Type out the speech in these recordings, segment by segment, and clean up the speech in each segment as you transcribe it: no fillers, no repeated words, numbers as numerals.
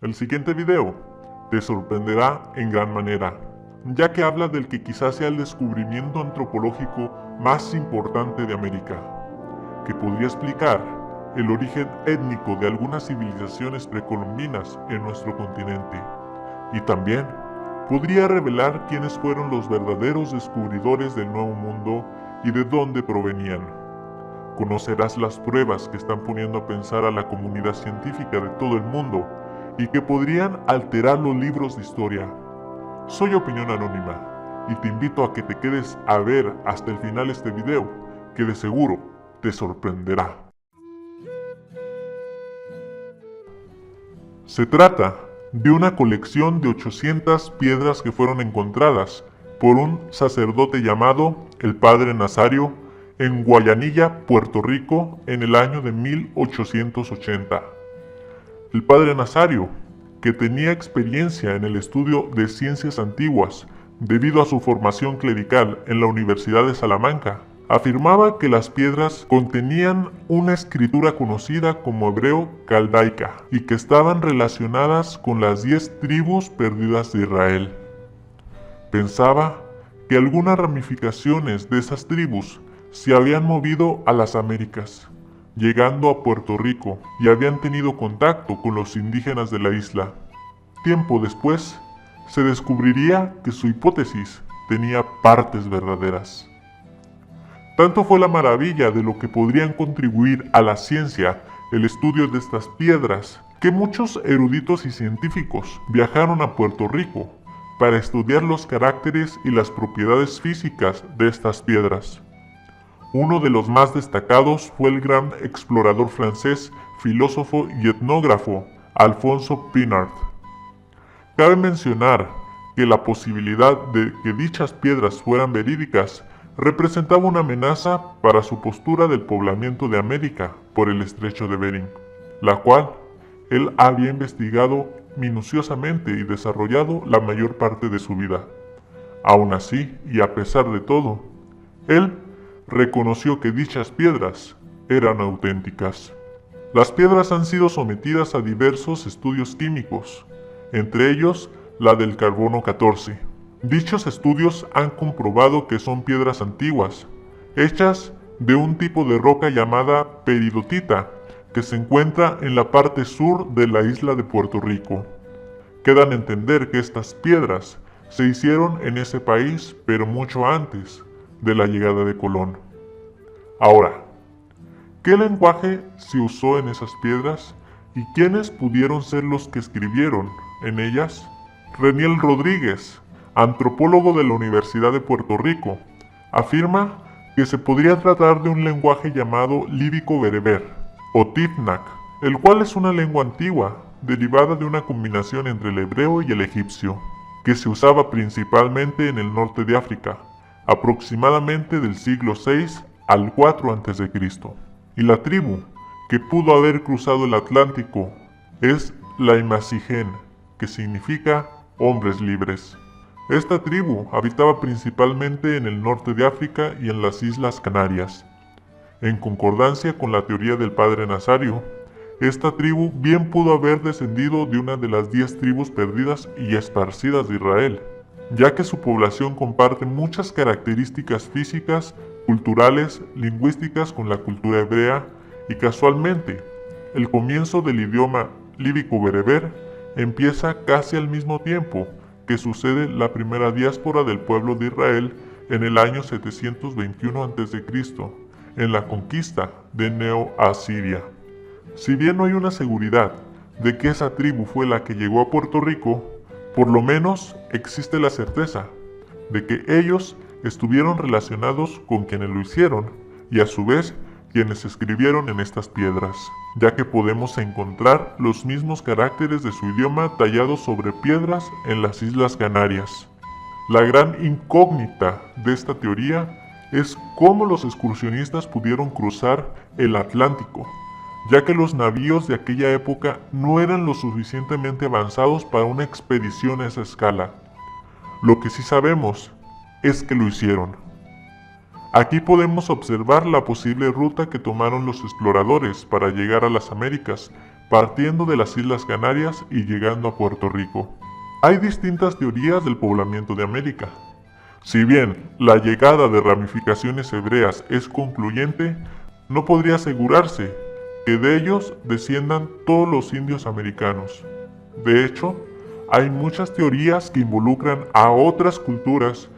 El siguiente video te sorprenderá en gran manera, ya que habla del que quizás sea el descubrimiento antropológico más importante de América, que podría explicar el origen étnico de algunas civilizaciones precolombinas en nuestro continente, y también podría revelar quiénes fueron los verdaderos descubridores del Nuevo Mundo y de dónde provenían. Conocerás las pruebas que están poniendo a pensar a la comunidad científica de todo el mundo y que podrían alterar los libros de historia. Soy Opinión Anónima y te invito a que te quedes a ver hasta el final este video, que de seguro te sorprenderá. Se trata de una colección de 800 piedras que fueron encontradas por un sacerdote llamado el Padre Nazario en Guayanilla, Puerto Rico, en el año de 1880. El Padre Nazario, que tenía experiencia en el estudio de ciencias antiguas debido a su formación clerical en la Universidad de Salamanca, afirmaba que las piedras contenían una escritura conocida como hebreo caldaica y que estaban relacionadas con las 10 tribus perdidas de Israel. Pensaba que algunas ramificaciones de esas tribus se habían movido a las Américas, llegando a Puerto Rico, y habían tenido contacto con los indígenas de la isla. Tiempo después, se descubriría que su hipótesis tenía partes verdaderas. Tanto fue la maravilla de lo que podrían contribuir a la ciencia el estudio de estas piedras, que muchos eruditos y científicos viajaron a Puerto Rico para estudiar los caracteres y las propiedades físicas de estas piedras. Uno de los más destacados fue el gran explorador francés, filósofo y etnógrafo Alfonso Pinard. Cabe mencionar que la posibilidad de que dichas piedras fueran verídicas representaba una amenaza para su postura del poblamiento de América por el estrecho de Bering, la cual él había investigado minuciosamente y desarrollado la mayor parte de su vida. Aún así, y a pesar de todo, él reconoció que dichas piedras eran auténticas. Las piedras han sido sometidas a diversos estudios químicos, entre ellos la del carbono 14. Dichos estudios han comprobado que son piedras antiguas, hechas de un tipo de roca llamada peridotita, que se encuentra en la parte sur de la isla de Puerto Rico. Quedan a entender que estas piedras se hicieron en ese país, pero mucho antes de la llegada de Colón. Ahora, ¿qué lenguaje se usó en esas piedras y quiénes pudieron ser los que escribieron en ellas? Reniel Rodríguez, antropólogo de la Universidad de Puerto Rico, afirma que se podría tratar de un lenguaje llamado líbico-bereber o tifnak, el cual es una lengua antigua derivada de una combinación entre el hebreo y el egipcio, que se usaba principalmente en el norte de África, aproximadamente del siglo VI al 4 a.C. Y la tribu que pudo haber cruzado el Atlántico es la Imasigen, que significa hombres libres. Esta tribu habitaba principalmente en el norte de África y en las Islas Canarias. En concordancia con la teoría del Padre Nazario, esta tribu bien pudo haber descendido de una de las 10 tribus perdidas y esparcidas de Israel, ya que su población comparte muchas características físicas, culturales, lingüísticas con la cultura hebrea, y casualmente, el comienzo del idioma líbico-bereber empieza casi al mismo tiempo que sucede la primera diáspora del pueblo de Israel en el año 721 a.C., en la conquista de Neo-Asiria. Si bien no hay una seguridad de que esa tribu fue la que llegó a Puerto Rico, por lo menos existe la certeza de que ellos estuvieron relacionados con quienes lo hicieron y a su vez quienes escribieron en estas piedras, ya que podemos encontrar los mismos caracteres de su idioma tallados sobre piedras en las Islas Canarias. La gran incógnita de esta teoría es cómo los excursionistas pudieron cruzar el Atlántico, ya que los navíos de aquella época no eran lo suficientemente avanzados para una expedición a esa escala. Lo que sí sabemos es que lo hicieron. Aquí podemos observar la posible ruta que tomaron los exploradores para llegar a las Américas, partiendo de las Islas Canarias y llegando a Puerto Rico. Hay distintas teorías del poblamiento de América. Si bien la llegada de ramificaciones hebreas es concluyente, no podría asegurarse que de ellos desciendan todos los indios americanos. De hecho, hay muchas teorías que involucran a otras culturas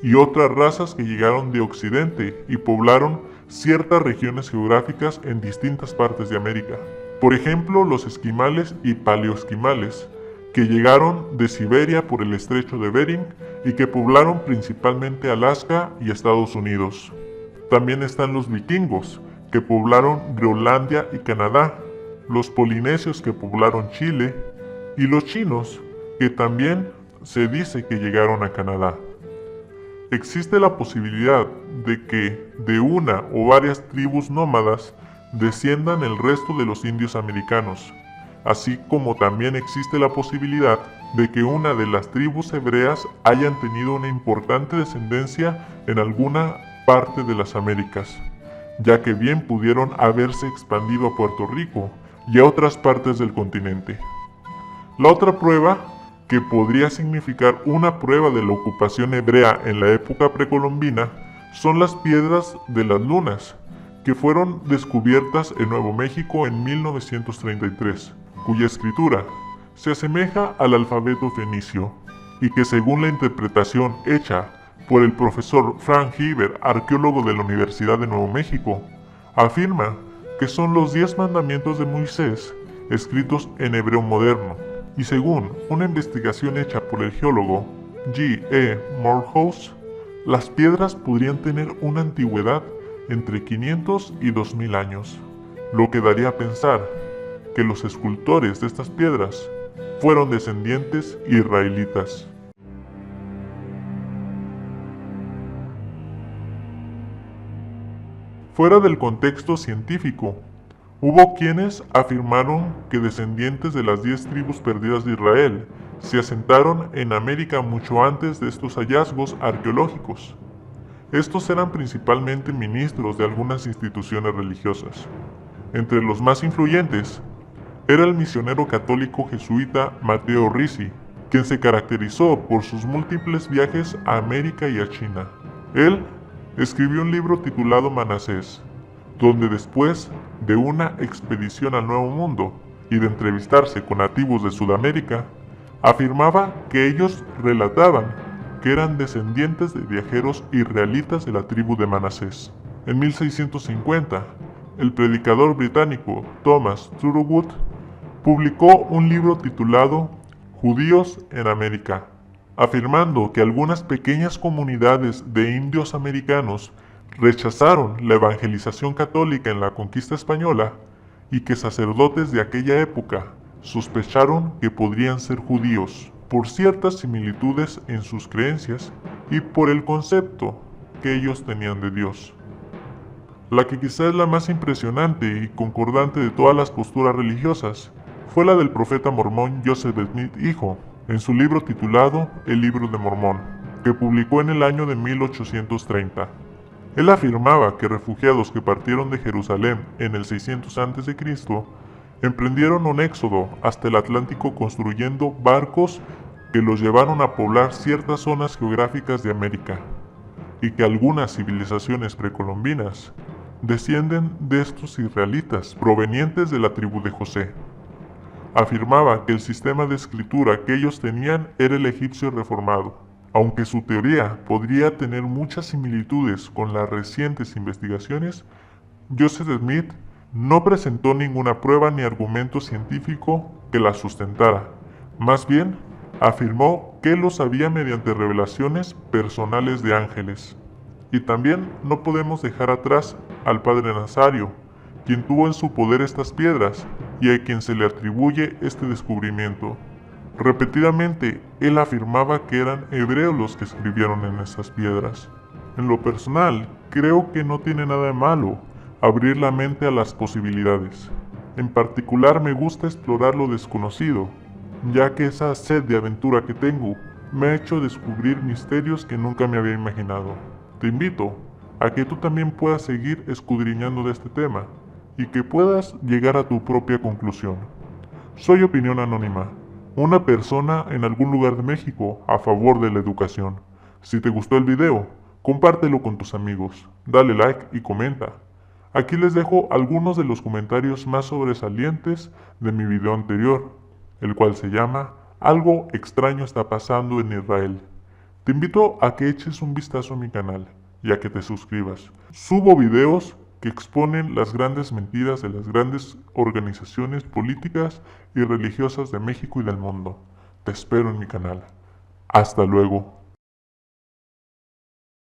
y otras razas que llegaron de Occidente y poblaron ciertas regiones geográficas en distintas partes de América. Por ejemplo, los esquimales y paleoesquimales, que llegaron de Siberia por el estrecho de Bering y que poblaron principalmente Alaska y Estados Unidos. También están los vikingos, que poblaron Groenlandia y Canadá, los polinesios que poblaron Chile, y los chinos, que también se dice que llegaron a Canadá. Existe la posibilidad de que de una o varias tribus nómadas desciendan el resto de los indios americanos, así como también existe la posibilidad de que una de las tribus hebreas hayan tenido una importante descendencia en alguna parte de las Américas, ya que bien pudieron haberse expandido a Puerto Rico y a otras partes del continente. La otra prueba, que podría significar una prueba de la ocupación hebrea en la época precolombina, son las piedras de las lunas, que fueron descubiertas en Nuevo México en 1933, cuya escritura se asemeja al alfabeto fenicio, y que según la interpretación hecha por el profesor Frank Hiver, arqueólogo de la Universidad de Nuevo México, afirma que son los 10 mandamientos de Moisés escritos en hebreo moderno, y según una investigación hecha por el geólogo G. E. Morehouse, las piedras podrían tener una antigüedad entre 500 y 2000 años, lo que daría a pensar que los escultores de estas piedras fueron descendientes israelitas. Fuera del contexto científico, hubo quienes afirmaron que descendientes de las 10 tribus perdidas de Israel se asentaron en América mucho antes de estos hallazgos arqueológicos. Estos eran principalmente ministros de algunas instituciones religiosas. Entre los más influyentes era el misionero católico jesuita Mateo Ricci, quien se caracterizó por sus múltiples viajes a América y a China. Él escribió un libro titulado Manasés, donde después de una expedición al Nuevo Mundo y de entrevistarse con nativos de Sudamérica, afirmaba que ellos relataban que eran descendientes de viajeros israelitas de la tribu de Manasés. En 1650, el predicador británico Thomas Thurwood publicó un libro titulado Judíos en América, afirmando que algunas pequeñas comunidades de indios americanos rechazaron la evangelización católica en la conquista española y que sacerdotes de aquella época sospecharon que podrían ser judíos por ciertas similitudes en sus creencias y por el concepto que ellos tenían de Dios. La que quizá es la más impresionante y concordante de todas las posturas religiosas fue la del profeta mormón Joseph Smith hijo, en su libro titulado El Libro de Mormón, que publicó en el año de 1830. Él afirmaba que refugiados que partieron de Jerusalén en el 600 a.C. emprendieron un éxodo hasta el Atlántico construyendo barcos que los llevaron a poblar ciertas zonas geográficas de América, y que algunas civilizaciones precolombinas descienden de estos israelitas provenientes de la tribu de José. Afirmaba que el sistema de escritura que ellos tenían era el egipcio reformado. Aunque su teoría podría tener muchas similitudes con las recientes investigaciones, Joseph Smith no presentó ninguna prueba ni argumento científico que la sustentara. Más bien, afirmó que lo sabía mediante revelaciones personales de ángeles. Y también no podemos dejar atrás al padre Nazario, quien tuvo en su poder estas piedras y a quien se le atribuye este descubrimiento. Repetidamente, él afirmaba que eran hebreos los que escribieron en esas piedras. En lo personal, creo que no tiene nada de malo abrir la mente a las posibilidades. En particular, me gusta explorar lo desconocido, ya que esa sed de aventura que tengo me ha hecho descubrir misterios que nunca me había imaginado. Te invito a que tú también puedas seguir escudriñando de este tema y que puedas llegar a tu propia conclusión. Soy Opinión Anónima, una persona en algún lugar de México a favor de la educación. Si te gustó el video, compártelo con tus amigos, dale like y comenta. Aquí les dejo algunos de los comentarios más sobresalientes de mi video anterior, el cual se llama Algo extraño está pasando en Israel. Te invito a que eches un vistazo a mi canal y a que te suscribas. Subo videos que exponen las grandes mentiras de las grandes organizaciones políticas y religiosas de México y del mundo. Te espero en mi canal. Hasta luego.